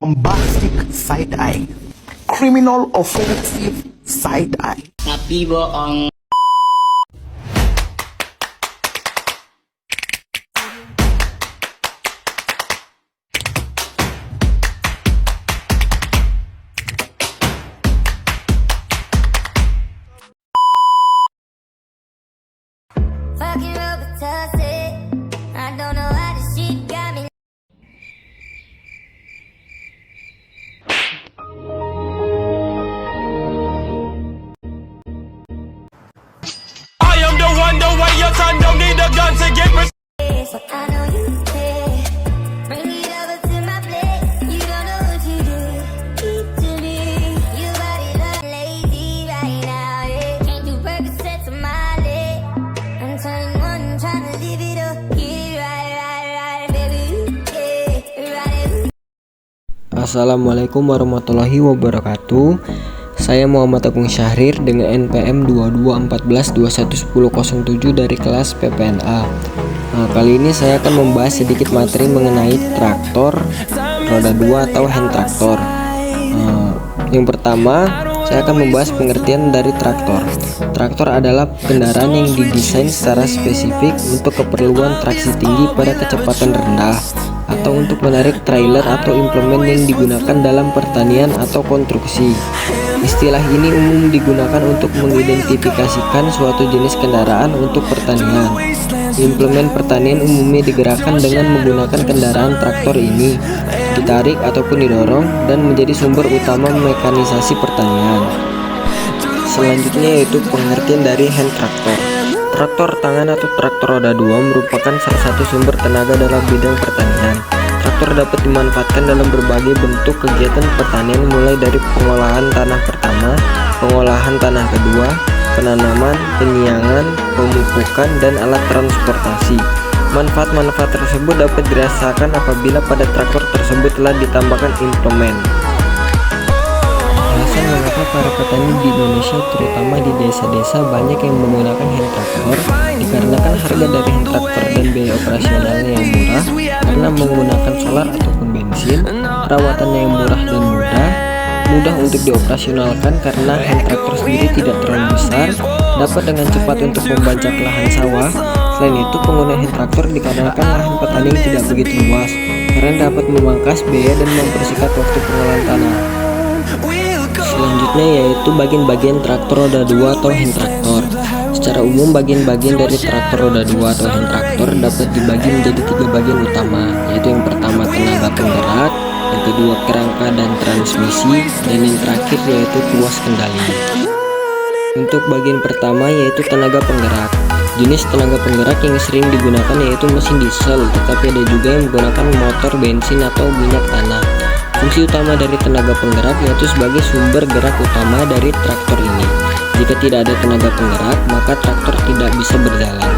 bombastic side eye, criminal offensive side eye. Tapi bohong. Fucking Robitussin. I don't know how this shit got me. I am the one, the way your son don't need a gun to get But I know you care. Bring it over to my place. You don't know what you do. Keep to me. Your body look lazy right now. Yeah. Can't do Percocets on my leg. I'm turning one, trying to live it up. Yeah, right, baby. Yeah, right. Assalamualaikum warahmatullahi wabarakatuh. Saya Muhammad Agung Syahrir dengan NPM 2214211007 dari kelas PPNA. Nah, kali ini saya akan membahas sedikit materi mengenai traktor roda 2 atau hand traktor. Yang pertama, saya akan membahas pengertian dari traktor. Traktor adalah kendaraan yang didesain secara spesifik untuk keperluan traksi tinggi pada kecepatan rendah, atau untuk menarik trailer atau implemen yang digunakan dalam pertanian atau konstruksi. Istilah ini umum digunakan untuk mengidentifikasikan suatu jenis kendaraan untuk pertanian. Implemen pertanian umumnya digerakkan dengan menggunakan kendaraan traktor ini, ditarik ataupun didorong, dan menjadi sumber utama mekanisasi pertanian. Selanjutnya yaitu pengertian dari hand traktor. Traktor tangan atau traktor roda 2 merupakan salah satu sumber tenaga dalam bidang pertanian. Traktor dapat dimanfaatkan dalam berbagai bentuk kegiatan pertanian, mulai dari pengolahan tanah pertama, pengolahan tanah kedua, penanaman, penyiangan, pemupukan, dan alat transportasi. Manfaat-manfaat tersebut dapat dirasakan apabila pada traktor tersebut telah ditambahkan implemen. Alasan mengapa para petani di Indonesia, terutama di desa-desa, banyak yang menggunakan hand traktor dikarenakan harga dari hand traktor dan biaya operasionalnya yang murah karena menggunakan solar ataupun bensin, perawatannya yang murah dan mudah untuk dioperasionalkan karena hand traktor sendiri tidak terlalu besar, dapat dengan cepat untuk membajak lahan sawah. Selain itu, pengguna hand traktor dikarenakan lahan petani tidak begitu luas karena dapat memangkas biaya dan mempersingkat waktu pengolahan tanah. Selanjutnya yaitu bagian-bagian traktor roda 2 atau hand traktor. Secara umum, bagian-bagian dari traktor roda 2 atau hand traktor dapat dibagi menjadi 3 bagian utama, yaitu yang pertama tenaga penggerak, yang kedua kerangka dan transmisi, dan yang terakhir yaitu tuas kendali. Untuk bagian pertama yaitu tenaga penggerak. Jenis tenaga penggerak yang sering digunakan yaitu mesin diesel, tetapi ada juga yang menggunakan motor bensin atau minyak tanah. Fungsi utama dari tenaga penggerak yaitu sebagai sumber gerak utama dari traktor ini. Jika tidak ada tenaga penggerak, maka traktor tidak bisa berjalan.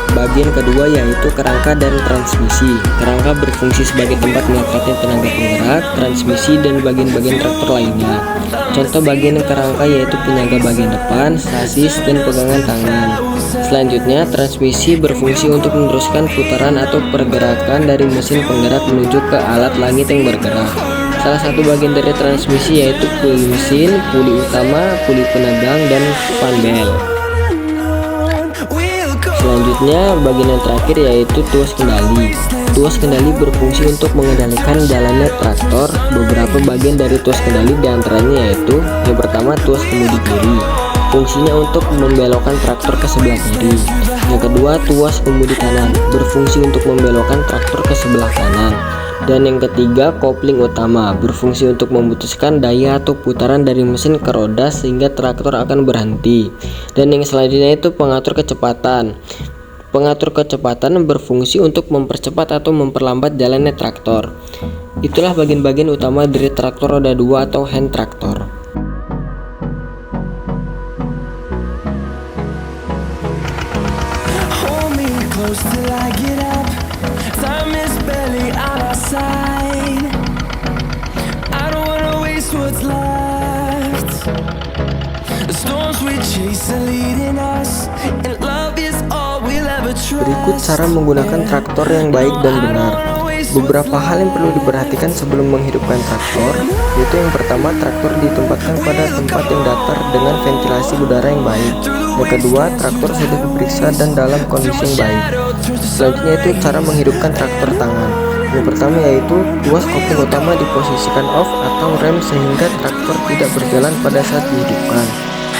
Bagian kedua yaitu kerangka dan transmisi. Kerangka berfungsi sebagai tempat mengangkatnya tenaga penggerak, transmisi, dan bagian-bagian traktor lainnya. Contoh bagian kerangka yaitu penyangga bagian depan, sasis, dan pegangan tangan. Selanjutnya, transmisi berfungsi untuk meneruskan putaran atau pergerakan dari mesin penggerak menuju ke alat langit yang bergerak. Salah satu bagian dari transmisi yaitu puli mesin, puli utama, puli penegang, dan fan bel. Selanjutnya, bagian yang terakhir yaitu tuas kendali. Tuas kendali berfungsi untuk mengendalikan jalannya traktor. Beberapa bagian dari tuas kendali diantaranya yaitu yang pertama tuas kemudi kiri, fungsinya untuk membelokkan traktor ke sebelah kiri. Yang kedua, tuas kemudi kanan, berfungsi untuk membelokkan traktor ke sebelah kanan. Dan yang ketiga, kopling utama, berfungsi untuk memutuskan daya atau putaran dari mesin ke roda sehingga traktor akan berhenti. Dan yang selanjutnya itu pengatur kecepatan. Pengatur kecepatan berfungsi untuk mempercepat atau memperlambat jalannya traktor. Itulah bagian-bagian utama dari traktor roda 2 atau hand traktor. till I get up. Time is barely on our side. I don't wanna waste what's left. The storms we chase are leading us, and love is all we'll ever trust. Berikut cara menggunakan traktor yang baik dan benar. Beberapa hal yang perlu diperhatikan sebelum menghidupkan traktor, yaitu yang pertama, traktor ditempatkan pada tempat yang datar dengan ventilasi udara yang baik. Yang kedua, traktor sudah diperiksa dan dalam kondisi yang baik. Selanjutnya itu cara menghidupkan traktor tangan. Yang pertama yaitu tuas kopling utama diposisikan off atau rem sehingga traktor tidak berjalan pada saat dihidupkan.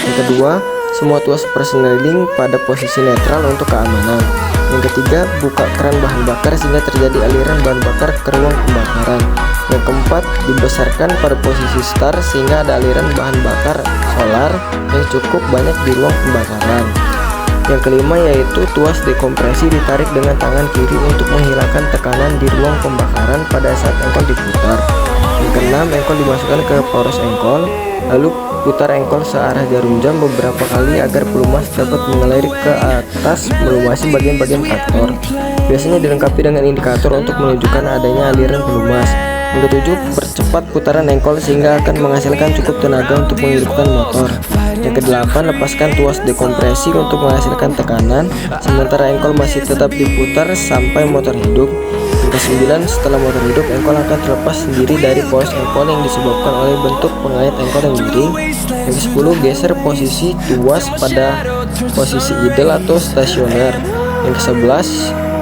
Yang kedua, semua tuas persneling pada posisi netral untuk keamanan. Yang ketiga, buka keran bahan bakar sehingga terjadi aliran bahan bakar ke ruang pembakaran. Yang keempat, dibesarkan pada posisi start sehingga ada aliran bahan bakar solar yang cukup banyak di ruang pembakaran. Yang kelima yaitu tuas dekompresi ditarik dengan tangan kiri untuk menghilangkan tekanan di ruang pembakaran pada saat engkol diputar. Yang keenam, engkol dimasukkan ke poros engkol, lalu putar engkol searah jarum jam beberapa kali agar pelumas dapat mengalir ke atas melumasi bagian-bagian traktor. Biasanya dilengkapi dengan indikator untuk menunjukkan adanya aliran pelumas. Yang ketujuh, percepat putaran engkol sehingga akan menghasilkan cukup tenaga untuk menghidupkan motor. Yang kedelapan, lepaskan tuas dekompresi untuk menghasilkan tekanan sementara engkol masih tetap diputar sampai motor hidup. Yang kesembilan, setelah motor hidup, engkol akan terlepas sendiri dari poros engkol yang disebabkan oleh bentuk pengait engkol yang miring. Yang ke-10, geser posisi tuas pada posisi idle atau stasioner. Yang ke-11,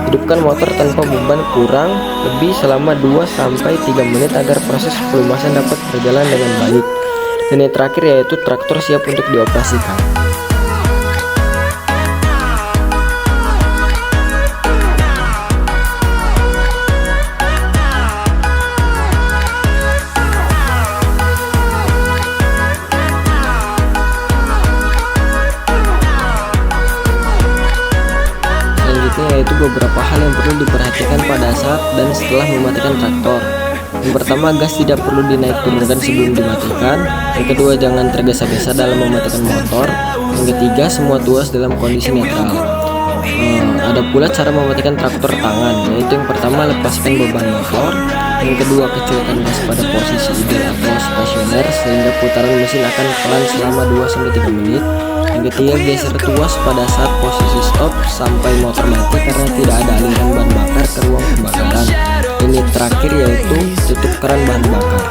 hidupkan motor tanpa beban kurang lebih selama 2-3 menit agar proses pelumasan dapat berjalan dengan baik. Dan yang terakhir yaitu traktor siap untuk dioperasikan. Yaitu beberapa hal yang perlu diperhatikan pada saat dan setelah mematikan traktor. Yang pertama, gas tidak perlu dinaik turunkan sebelum dimatikan. Yang kedua, jangan tergesa-gesa dalam mematikan motor. Yang ketiga, semua tuas dalam kondisi netral. Ada pula cara mematikan traktor tangan, yaitu yang pertama, lepaskan beban motor. Yang kedua, kecilkan gas pada posisi idle atau stasioner sehingga putaran mesin akan pelan selama 2-3 menit. Yang ketiga, geser tuas pada saat posisi stop sampai motor mati karena tidak ada aliran bahan bakar ke ruang pembakaran. Ini terakhir yaitu tutup keran bahan bakar.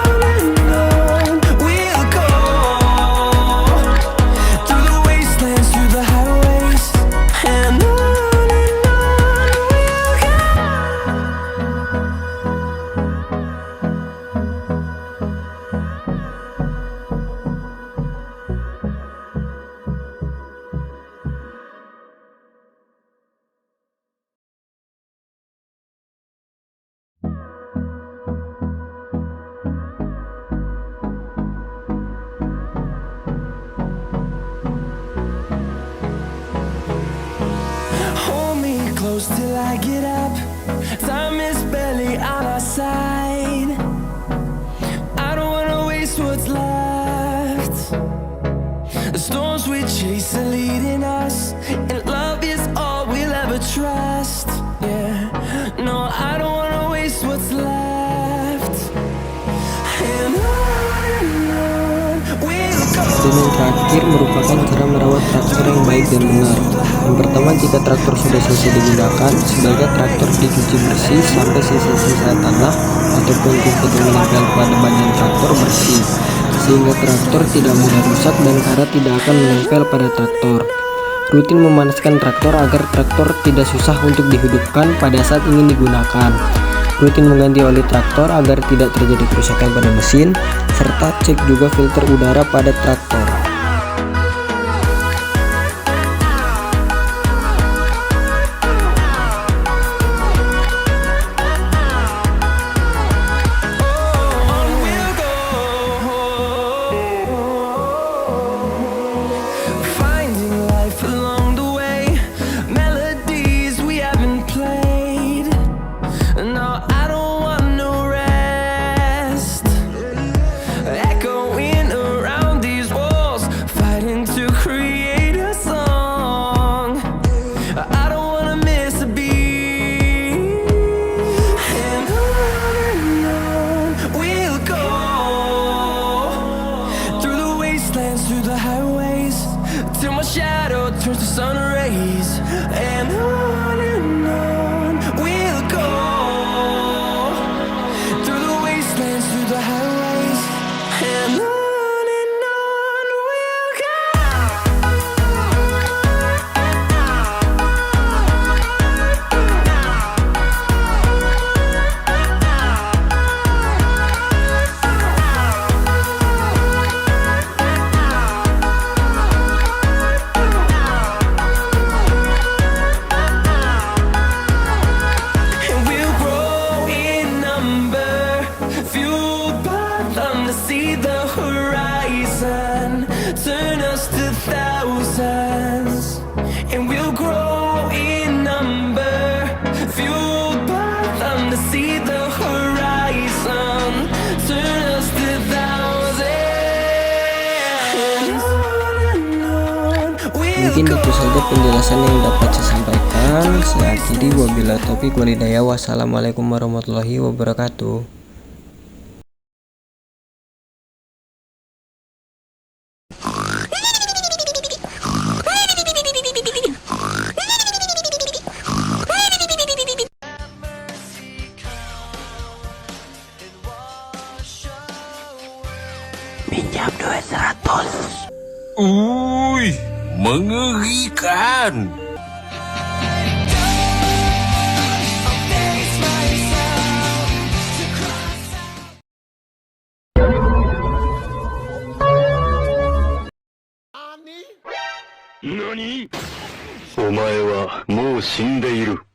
Close till I get up. Time is barely on our side. I don't wanna waste what's left. The storms we chase are leading us, and love is all we'll ever trust. Yeah, no, I don't wanna waste what's left. And on we'll go. Dan yang terakhir merupakan cara merawat traktor yang baik dan benar. Yang pertama, jika traktor sudah selesai digunakan, sebaiknya traktor dicuci bersih sampai sisa-sisa tanah ataupun kumpul yang menempel pada bagian traktor bersih, sehingga traktor tidak mudah rusak dan karat tidak akan menempel pada traktor. Rutin memanaskan traktor agar traktor tidak susah untuk dihidupkan pada saat ingin digunakan. Rutin mengganti oli traktor agar tidak terjadi kerusakan pada mesin, serta cek juga filter udara pada traktor. Turns to sun rays, and on we'll go. see the horizon, turn us to thousands, and we'll grow in number, fueled by them to see the horizon, turn us to thousands. Mungkin itu saja penjelasan yang dapat saya sampaikan. Saya akhiri, wabillahi taufiq walhidayah. Wassalamualaikum warahmatullahi wabarakatuh. Minjam duit 100. Uy, mengerikan. NANI?お前はもう死んでいる。